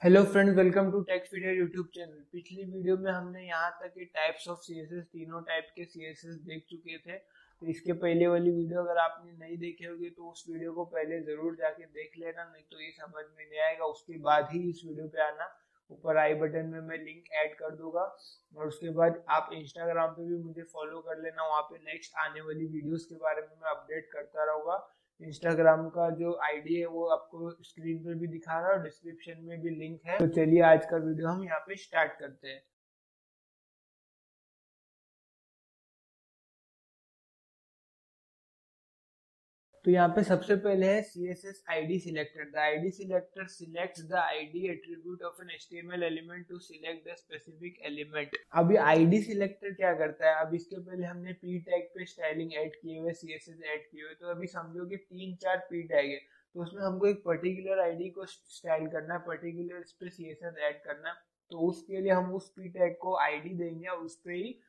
Hello friends, welcome to Techspedia YouTube channel. पिछली video में हमने यहाँ तक के टाइप्स ऑफ सीएसएस, तीनों टाइप के सीएसएस देख चुके थे। तो इसके पहले वाली वीडियो अगर आपने नहीं देखे होगी तो उस वीडियो को पहले जरूर जाके देख लेना, नहीं तो ये समझ में नहीं आएगा। उसके बाद ही इस वीडियो पे आना। ऊपर आई बटन में मैं लिंक ऐड कर दूंगा और उसके बाद आप इंस्टाग्राम पे भी मुझे फॉलो कर लेना। वहाँ पे नेक्स्ट आने वाली वीडियोस के बारे में मैं अपडेट करता रहूँगा। इंस्टाग्राम का जो आईडी है वो आपको स्क्रीन पे भी दिखा रहा है और डिस्क्रिप्शन में भी लिंक है। तो चलिए आज का वीडियो हम यहाँ पे स्टार्ट करते हैं। तो यहाँ पे सबसे पहले है CSS ID selector। The ID selector selects the ID attribute of an HTML element to select the specific element। अभी ID selector क्या करता है? अब इसके पहले हमने p टैग पे स्टाइलिंग ऐड किए हुए, CSS ऐड किए हुए। तो अभी समझो कि 3-4 p टैग है, तो उसमें हमको एक पर्टिकुलर ID को स्टाइल करना है, पर्टिकुलर इस पे CSS ऐड करना है। तो उसके लिए हम उस p टैग को ID देंगे और उस पे ही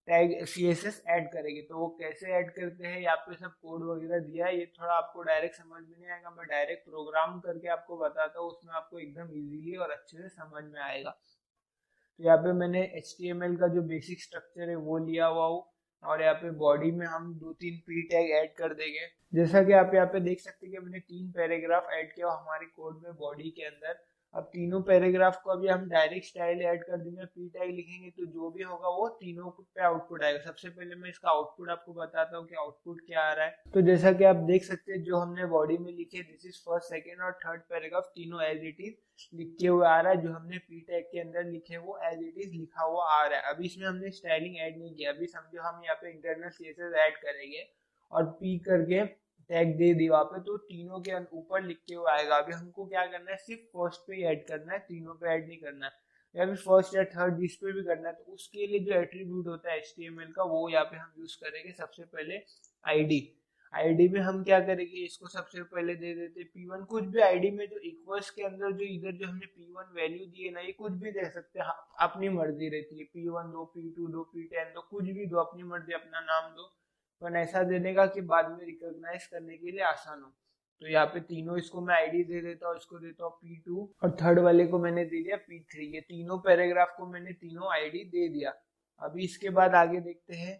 टैग CSS ऐड करेंगे। तो वो कैसे ऐड करते हैं, यहाँ पे सब कोड वगैरह दिया है। ये थोड़ा आपको डायरेक्ट समझ में नहीं आएगा, मैं डायरेक्ट प्रोग्राम करके आपको बताता हूँ, उसमें आपको एकदम इजीली और अच्छे से समझ में आएगा। तो यहाँ पे मैंने HTML का जो बेसिक स्ट्रक्चर है वो लिया हुआ हूँ और यहाँ पे बॉडी में हम 2-3 p टैग ऐड कर देंगे। जैसा कि आप यहाँ पे देख सकते हैं कि मैंने 3 पैराग्राफ ऐड किया हमारे कोड में बॉडी के अंदर। अब तीनों पैराग्राफ को अभी हम डायरेक्ट स्टाइल ऐड कर देंगे, p टैग लिखेंगे तो जो भी होगा वो तीनों पे आउटपुट आएगा। सबसे पहले मैं इसका आउटपुट आपको बताता हूँ कि आउटपुट क्या आ रहा है। तो जैसा कि आप देख सकते हैं, जो हमने बॉडी में लिखे दिस इज फर्स्ट, सेकेंड और थर्ड पैराग्राफ, तीनों एज इट इज लिखे हुए आ रहा है। जो हमने p टैग के अंदर लिखे वो एज इट इज लिखा हुआ आ रहा है। अभी इसमें हमने स्टाइलिंग ऐड नहीं किया। अभी समझो हम यहाँ पे इंटरनल CSS ऐड करेंगे और p करके टैग दे दी वहां पे, तो तीनों के ऊपर लिख के वो आएगा। अभी हमको क्या करना है, सिर्फ फर्स्ट पे ही ऐड करना है, तीनों पे ऐड नहीं करना है। या फिर फर्स्ट या थर्ड जिस पे भी करना है, तो उसके लिए जो एट्रीब्यूट होता है HTML का वो यहाँ पे हम यूज करेंगे। सबसे पहले आईडी। आईडी में हम क्या करेंगे, इसको सबसे पहले दे देते P1। कुछ भी आईडी में जो इक्वल्स के अंदर जो इधर जो हमने P1 वैल्यू दी है ना, ये कुछ भी दे सकते हैं, अपनी मर्जी रहती है। P1 दो, P2 दो, P10 दो, कुछ भी दो, अपनी मर्जी, अपना नाम दो, पर ऐसा देने का कि बाद में रिकॉग्नाइज करने के लिए आसान हो। तो यहाँ पे तीनों, इसको मैं आईडी दे देता हूँ, इसको देता हूँ P2 और थर्ड वाले को मैंने दे दिया P3। ये तीनों पैराग्राफ को मैंने तीनों आईडी दे दिया। अभी इसके बाद आगे देखते हैं।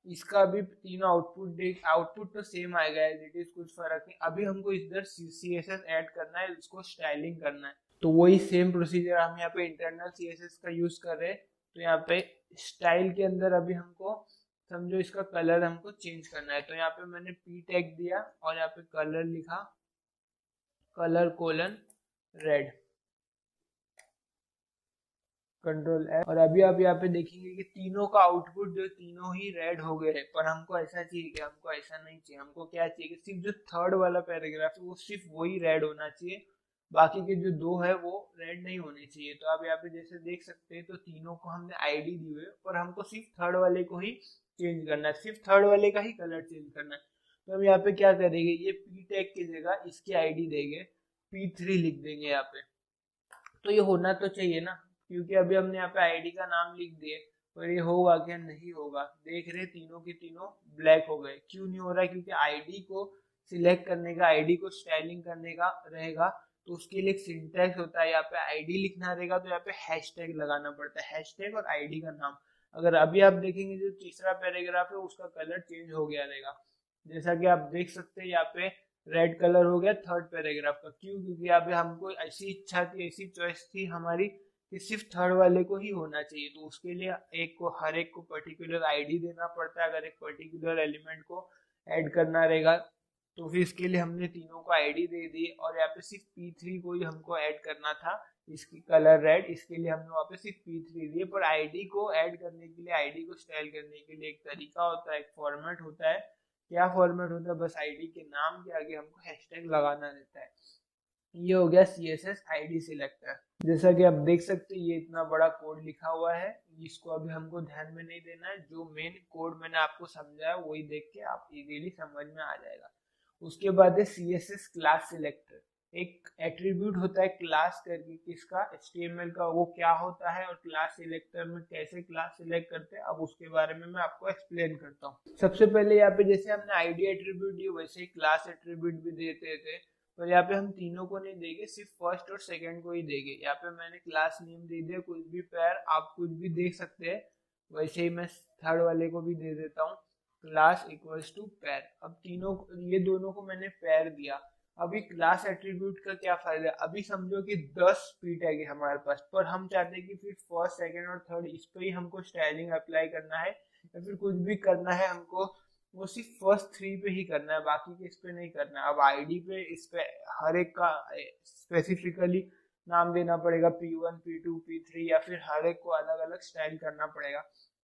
इसका भी तीनों आउटपुट देख, आउटपुट तो सेम आएगा एज इट इज, कुछ फर्क नहीं। अभी हमको इधर CSS ऐड करना है, इसको स्टाइलिंग करना है। तो वही सेम प्रोसीजर हम यहाँ पे इंटरनल CSS का यूज कर रहे हैं। तो यहाँ पे स्टाइल के अंदर अभी हमको समझो इसका कलर हमको चेंज करना है। तो यहाँ पे मैंने p टैग दिया और यहाँ पे कलर लिखा, colour colon red, control F। और अभी आप यहाँ पे देखेंगे कि तीनों का आउटपुट जो तीनों ही रेड हो गए हैं। पर हमको ऐसा चाहिए कि हमको ऐसा नहीं चाहिए। हमको क्या चाहिए कि सिर्फ जो थर्ड वाला पैराग्राफ है वो सिर्फ वही रेड होना चाहिए, बाकी के जो दो है वो रेड नहीं होने चाहिए। तो आप यहाँ पे जैसे देख सकते हैं, तो तीनों को हमने आईडी दी हुई है, पर हमको सिर्फ थर्ड वाले को ही चेंज करना है, सिर्फ थर्ड वाले का ही कलर चेंज करना है। तो हम यहाँ पे क्या करेंगे, ये p टैग की जगह इसकी आईडी देंगे, P3 लिख देंगे यहाँ पे। तो ये होना तो चाहिए ना, क्योंकि अभी हमने यहाँ पे आईडी का नाम लिख दिए, पर ये होगा क्या, नहीं होगा। देख रहे तीनों के तीनों ब्लैक हो गए। क्यों नहीं हो रहा, क्योंकि आईडी को सिलेक्ट करने का, आईडी को स्टाइलिंग करने का रहेगा, तो उसके लिए एक सिंटैक्स होता है। यहाँ पे आईडी लिखना रहेगा तो यहाँ पे हैशटैग लगाना पड़ता है, हैशटैग और आईडी का नाम। अगर अभी आप देखेंगे जो तीसरा पैराग्राफ है उसका कलर चेंज हो गया रहेगा, जैसा कि आप देख सकते हैं यहाँ पे रेड कलर हो गया थर्ड पैराग्राफ का। क्यों, क्योंकि अभी हमको ऐसी इच्छा थी, ऐसी चॉइस थी हमारी कि सिर्फ थर्ड वाले को ही होना चाहिए। तो उसके लिए एक को, हर एक को पर्टिकुलर आईडी देना पड़ता है, अगर एक पर्टिकुलर एलिमेंट को ऐड करना रहेगा। तो फिर इसके लिए हमने तीनों को आईडी दे दी और यहाँ पे सिर्फ P3 को ही हमको ऐड करना था, इसकी कलर रेड, इसके लिए हमने वहाँ पे सिर्फ P3 दिए। पर आईडी को ऐड करने के लिए, आईडी को स्टाइल करने के लिए एक तरीका होता है, एक फॉर्मेट होता है। क्या फॉर्मेट होता है, बस आईडी के नाम के आगे हमको हैशटैग लगाना रहता है। ये हो गया CSS आईडी सिलेक्टर। जैसा कि आप देख सकते हैं, ये इतना बड़ा कोड लिखा हुआ है, इसको अभी हमको ध्यान में नहीं देना है। जो मेन कोड मैंने आपको समझाया वही देख के आप इजीली समझ में आ जाएगा। उसके बाद है CSS क्लास सिलेक्टर। एक एट्रीब्यूट होता है क्लास करके, किसका, HTML का, वो क्या होता है और क्लास सिलेक्टर में कैसे क्लास सिलेक्ट करते हैं, अब उसके बारे में मैं आपको एक्सप्लेन करता हूँ। सबसे पहले यहाँ पे जैसे हमने आईडी एट्रीब्यूट दी, वैसे ही क्लास एट्रीब्यूट भी देते थे। पर यहाँ पे हम तीनों को नहीं देंगे, सिर्फ फर्स्ट और सेकंड को ही देंगे। यहाँ पे मैंने क्लास नेम दे दिया कुछ भी पेयर, आप कुछ भी देख सकते हैं। वैसे ही मैं थर्ड वाले को भी दे देता हूँ, क्लास इक्वल्स टू पेयर। अब तीनों ये दोनों को मैंने पेयर दिया। अभी क्लास एट्रीब्यूट का क्या फायदा है, अभी समझो कि 10 पी टैग है हमारे पास, पर हम चाहते हैं कि फिर फर्स्ट सेकंड और थर्ड इस पे ही हमको स्टाइलिंग अप्लाई करना है, या फिर कुछ भी करना है हमको वो सिर्फ फर्स्ट 3 पे ही करना है, बाकी के इस पे नहीं करना है। अब आईडी पे इस पे हर एक का स्पेसिफिकली नाम देना पड़ेगा, P1 P2 P3, या फिर हर एक को अलग अलग स्टाइल करना पड़ेगा।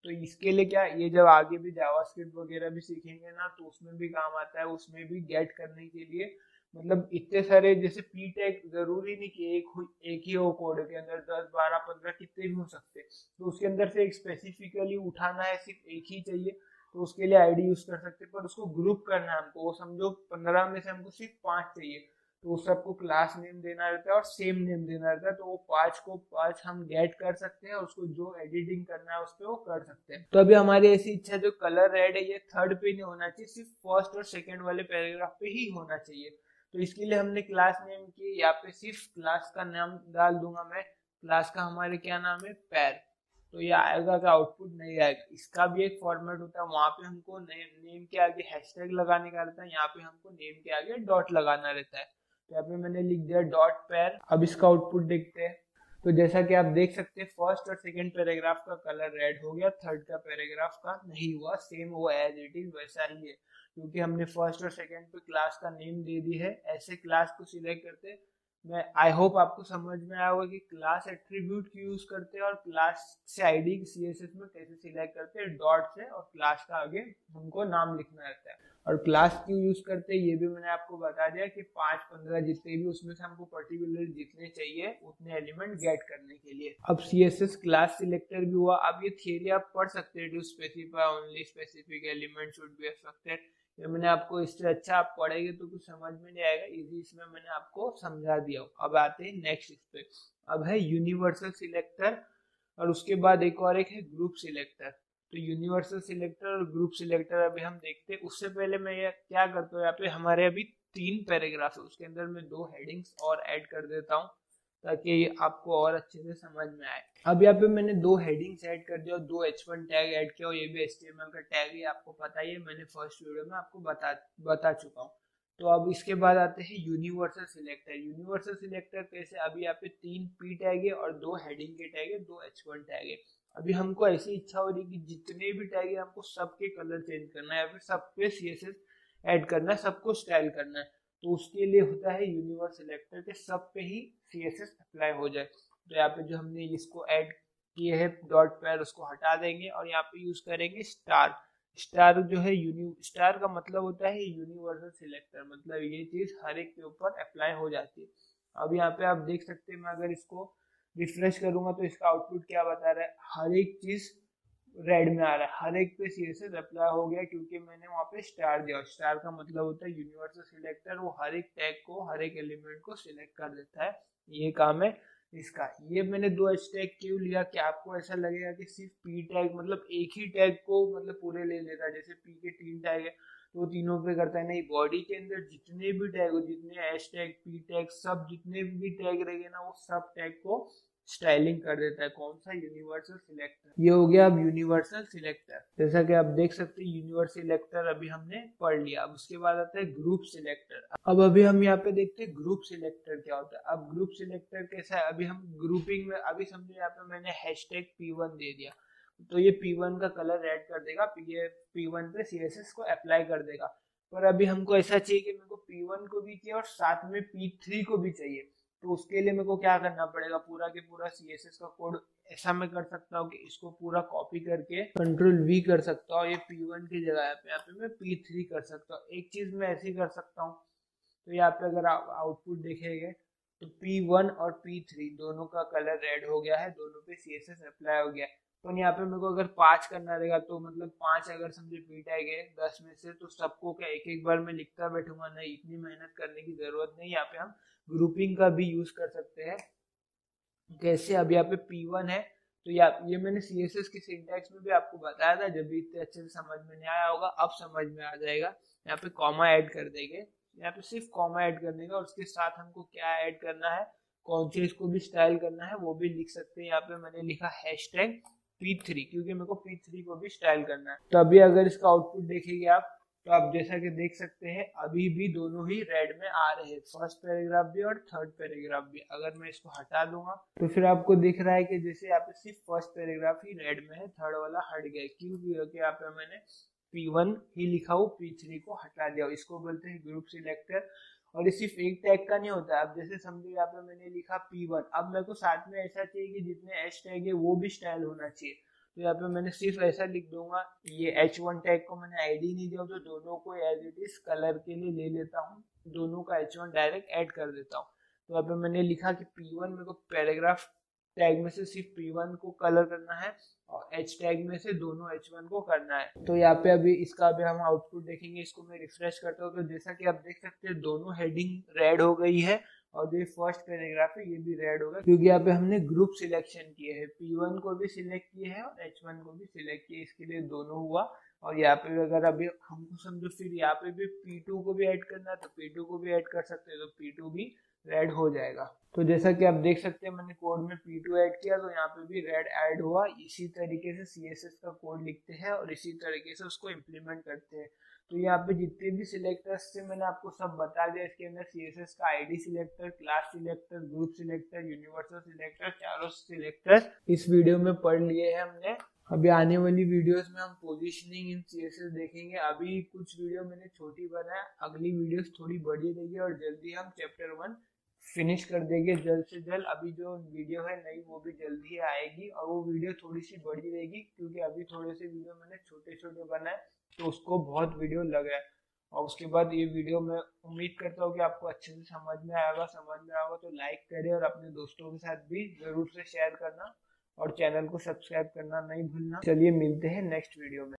तो इसके लिए क्या, ये जब आगे भी जावास्क्रिप्ट वगैरह भी सीखेंगे ना, तो उसमें भी काम आता है। उसमें भी गेट करने के लिए मतलब इतने सारे, जैसे पी टैग जरूरी नहीं कि एक ही हो कोड के अंदर, 10 12 15 कितने भी हो सकते, तो उसके अंदर से एक स्पेसिफिकली उठाना है, सिर्फ एक ही चाहिए, तो उसके लिए आईडी यूज कर सकते हैं। पर उसको ग्रुप करना है हमको, वो समझो 15 में से हमको सिर्फ 5 चाहिए, तो उस सबको क्लास नेम देना रहता है और सेम नेम देना रहता है। तो वो 5 को 5 हम गेट कर सकते हैं, उसको जो एडिटिंग करना है उस पर वो कर सकते हैं। तो अभी हमारी ऐसी इच्छा, जो कलर रेड है ये थर्ड पे नहीं होना चाहिए, सिर्फ फर्स्ट और सेकंड वाले पैराग्राफ पे ही होना चाहिए। तो इसके लिए हमने क्लास नेम की, यहाँ पे सिर्फ क्लास का नाम डाल दूंगा मैं, क्लास का हमारे क्या नाम है, पैर। तो ये आएगा का आउटपुट नहीं आएगा। इसका भी एक फॉर्मेट होता है, वहां पे हमको नेम के आगे हैशटैग लगाने का रहता है, यहाँ पे हमको नेम के आगे डॉट लगाना रहता है। तो यहाँ पे मैंने लिख दिया डॉट पैर। अब इसका आउटपुट देखते हैं। तो जैसा कि आप देख सकते हैं, फर्स्ट और सेकंड पैराग्राफ का कलर रेड हो गया, थर्ड का पैराग्राफ का नहीं हुआ, सेम वो एज इट इज वैसा ही है, क्योंकि हमने फर्स्ट और सेकंड पे क्लास का नेम दे दी है। ऐसे क्लास को सिलेक्ट करते, मैं आई होप आपको समझ में आया होगा कि क्लास एट्रीब्यूट क्यों यूज करते हैं और क्लास से आईडी सीएसएस में कैसे सिलेक्ट करते हैं, डॉट से, और क्लास का आगे हमको नाम लिखना रहता है। और क्लास क्यों यूज करते हैं ये भी मैंने आपको बता दिया कि 5 15 जितने भी उसमें से हमको पर्टिकुलर जितने चाहिए उतने एलिमेंट गेट करने के लिए। अब सीएसएस क्लास सिलेक्टर भी हुआ। अब ये थियरी आप पढ़ सकते हैं, to specify only specific element should be accepted. ये मैंने आपको, इससे अच्छा आप पढ़ेंगे तो कुछ समझ में नहीं आएगा, इजी इसमें मैंने आपको समझा दिया। अब आते हैं नेक्स्ट इस पे। अब है यूनिवर्सल सिलेक्टर, और उसके बाद एक है ग्रुप सिलेक्टर। तो यूनिवर्सल सिलेक्टर और ग्रुप सिलेक्टर अभी हम देखते हैं। उससे पहले मैं ये क्या करता हूँ, यहाँ पे हमारे अभी 3 पैराग्राफ है, उसके अंदर मैं 2 हेडिंग्स और ऐड कर देता हूँ ताकि आपको और अच्छे से समझ में आए। अब यहाँ पे मैंने 2 हेडिंग्स ऐड कर दिया और 2 H1 टैग ऐड किया, और ये भी HTML का टैग है, आपको पता ही है, मैंने फर्स्ट वीडियो में आपको बता चुका हूँ। तो अब इसके बाद आते हैं यूनिवर्सल सिलेक्टर। यूनिवर्सल सिलेक्टर कैसे, अभी यहाँ पे 3 पी टैग है और 2 हेडिंग के टैग है, 2 H1 टैग है। अभी हमको ऐसी इच्छा हो रही कि जितने भी टैग है हमको सबके कलर चेंज करना है, या फिर सब पे CSS ऐड करना है, सबको स्टाइल करना है। तो उसके लिए होता है यूनिवर्स सिलेक्टर के सब पे ही CSS अप्लाई हो जाए। तो यहाँ पे जो हमने इसको ऐड किए है डॉट पैर, उसको हटा देंगे और यहाँ पे यूज करेंगे स्टार। स्टार जो है स्टार का मतलब होता है यूनिवर्सल सिलेक्टर, मतलब ये चीज हर एक के ऊपर अप्लाई हो जाती है। अब यहाँ पे आप देख सकते हैं, मैं अगर इसको रिफ्रेश करूंगा तो इसका आउटपुट क्या बता रहा है, हर एक चीज रेड में आ रहा है, हर एक पे CSS अप्लाई हो गया, क्योंकि मैंने वहां पे स्टार दिया। स्टार का मतलब होता है यूनिवर्सल सिलेक्टर, वो हर एक टैग को, हर एक एलिमेंट को सिलेक्ट कर देता है, ये काम है इसका। ये मैंने 2 H टैग क्यों लिया कि आपको ऐसा लगेगा कि सिर्फ पी टैग मतलब एक ही टैग को मतलब पूरे ले लेता है, जैसे पी के 3 टैग है तो तीनों पे करता है, नहीं, बॉडी के अंदर जितने भी टैग हो, जितने H टैग पी टैग सब जितने भी टैग रहेंगे ना, वो सब टैग को स्टाइलिंग कर देता है। कौन सा, यूनिवर्सल सिलेक्टर। ये हो गया अब यूनिवर्सल सिलेक्टर। जैसा कि आप देख सकते हैं यूनिवर्सल सिलेक्टर अभी हमने पढ़ लिया। अब उसके बाद आता है ग्रुप सिलेक्टर। अब अभी हम यहाँ पे देखते हैं ग्रुप सिलेक्टर क्या होता है। अब ग्रुप सिलेक्टर कैसा है, अभी हम ग्रुपिंग में, अभी समझो यहाँ पे मैंने हैशटैग P1 दे दिया, तो ये P1 का कलर रेड कर देगा, ये P1 पे CSS को अप्लाई कर देगा। पर अभी हमको ऐसा चाहिए कि मेरे को P1 को भी चाहिए और साथ में P3 को भी चाहिए। तो उसके लिए मेरे को क्या करना पड़ेगा, पूरा के पूरा CSS का कोड ऐसा मैं कर सकता हूँ कि इसको पूरा कॉपी करके Ctrl+V कर सकता हूँ, ये P1 की जगह यहाँ पे मैं P3 कर सकता हूँ। एक चीज मैं ऐसी कर सकता हूँ, तो यहाँ पे अगर आप आउटपुट देखेंगे तो P1 और P3 दोनों का कलर रेड हो गया है, दोनों पे CSS अप्लाई हो गया है। तो यहाँ पे मेरे को अगर 5 करना रहेगा, तो मतलब 5 अगर समझे पी टैग है 10 में से, तो सबको क्या एक एक बार में लिखता बैठूंगा, नहीं, इतनी मेहनत करने की जरूरत नहीं। यहाँ पे हम ग्रुपिंग का भी यूज कर सकते हैं। कैसे, अब यहाँ पे P1 है, तो ये मैंने CSS की सिंटैक्स में भी आपको बताया था, जब भी इतने अच्छे से समझ में नहीं आया होगा, अब समझ में आ जाएगा। यहाँ पे कॉमा ऐड कर देंगे, यहाँ पे सिर्फ कॉमा ऐड करने का, और उसके साथ हमको क्या ऐड करना है, कौन से इसको भी स्टाइल करना है वो भी लिख सकते हैं। यहाँ पे मैंने लिखा हैशटैग P3 क्योंकि मेरे को P3 को भी स्टाइल करना है। तो अभी अगर इसका आउटपुट देखेंगे आप, तो आप जैसा कि देख सकते हैं अभी भी दोनों ही रेड में आ रहे हैं, फर्स्ट पैराग्राफ भी और थर्ड पैराग्राफ भी। अगर मैं इसको हटा दूंगा तो फिर आपको दिख रहा है कि जैसे यहाँ पे सिर्फ फर्स्ट पैराग्राफ ही रेड में है, थर्ड वाला हट गया। क्यों? क्योंकि यहाँ पे मैंने P1 ही लिखा हो, P3 को हटा दिया। इसको बोलते हैं ग्रुप सिलेक्टर। और ये सिर्फ एक टैग का नहीं होता। अब जैसे समझो यहाँ पे मैंने लिखा P1, अब मेरे को साथ में ऐसा चाहिए कि जितने एच टैग है वो भी स्टाइल होना चाहिए। तो यहाँ पे मैंने सिर्फ ऐसा लिख दूंगा, ये H1 टैग को मैंने आईडी नहीं दिया, तो दोनों को एज इट इज कलर के लिए ले लेता हूँ, दोनों का H1 डायरेक्ट ऐड कर देता हूँ। तो यहाँ पे मैंने लिखा कि P1 मेरे को पैराग्राफ टैग में से सिर्फ P1 को कलर करना है और H टैग में से दोनों H1 को करना है। तो यहाँ पे अभी इसका भी हम आउटपुट देखेंगे। इसको मैं रिफ्रेश करता हूँ तो जैसा कि आप देख सकते हैं दोनों हेडिंग रेड हो गई है, और जो फर्स्ट पैराग्राफ है ये भी रेड होगा क्योंकि यहाँ पे हमने ग्रुप सिलेक्शन किए हैं, P1 को भी सिलेक्ट किए हैं और H1 को भी सिलेक्ट किए, इसके लिए दोनों हुआ। और यहाँ पे अगर अभी हमको समझो फिर यहाँ पे भी P2 को भी ऐड करना है तो P2 को भी ऐड कर सकते हैं, तो P2 भी रेड हो जाएगा। तो जैसा कि आप देख सकते हैं मैंने कोड में P2 ऐड किया तो यहाँ पे भी रेड ऐड हुआ। इसी तरीके से CSS का कोड लिखते हैं और इसी तरीके से उसको इम्प्लीमेंट करते हैं। तो यहाँ पे जितने भी सिलेक्टर्स थे मैंने आपको सब बता दिया। इसके अंदर CSS का ID selector, class selector, group selector, universal selector, चारों सिलेक्टर इस वीडियो में पढ़ लिए हैं हमने। अभी आने वाली वीडियोस में हम पोजीशनिंग इन CSS देखेंगे। अभी कुछ वीडियो मैंने छोटी बनाया, अगली वीडियोस थोड़ी बड़ी रहेगी और जल्दी हम चैप्टर 1 फिनिश कर देंगे जल्द से जल्द। अभी जो वीडियो है नई वो भी जल्दी आएगी और वो वीडियो थोड़ी सी बड़ी रहेगी क्योंकि अभी थोड़े से वीडियो मैंने छोटे छोटे बनाए तो उसको बहुत वीडियो लगा है। और उसके बाद ये वीडियो मैं उम्मीद करता हूँ कि आपको अच्छे से समझ में आएगा। तो लाइक करें और अपने दोस्तों के साथ भी जरूर से शेयर करना और चैनल को सब्सक्राइब करना नहीं भूलना। चलिए मिलते हैं नेक्स्ट वीडियो में।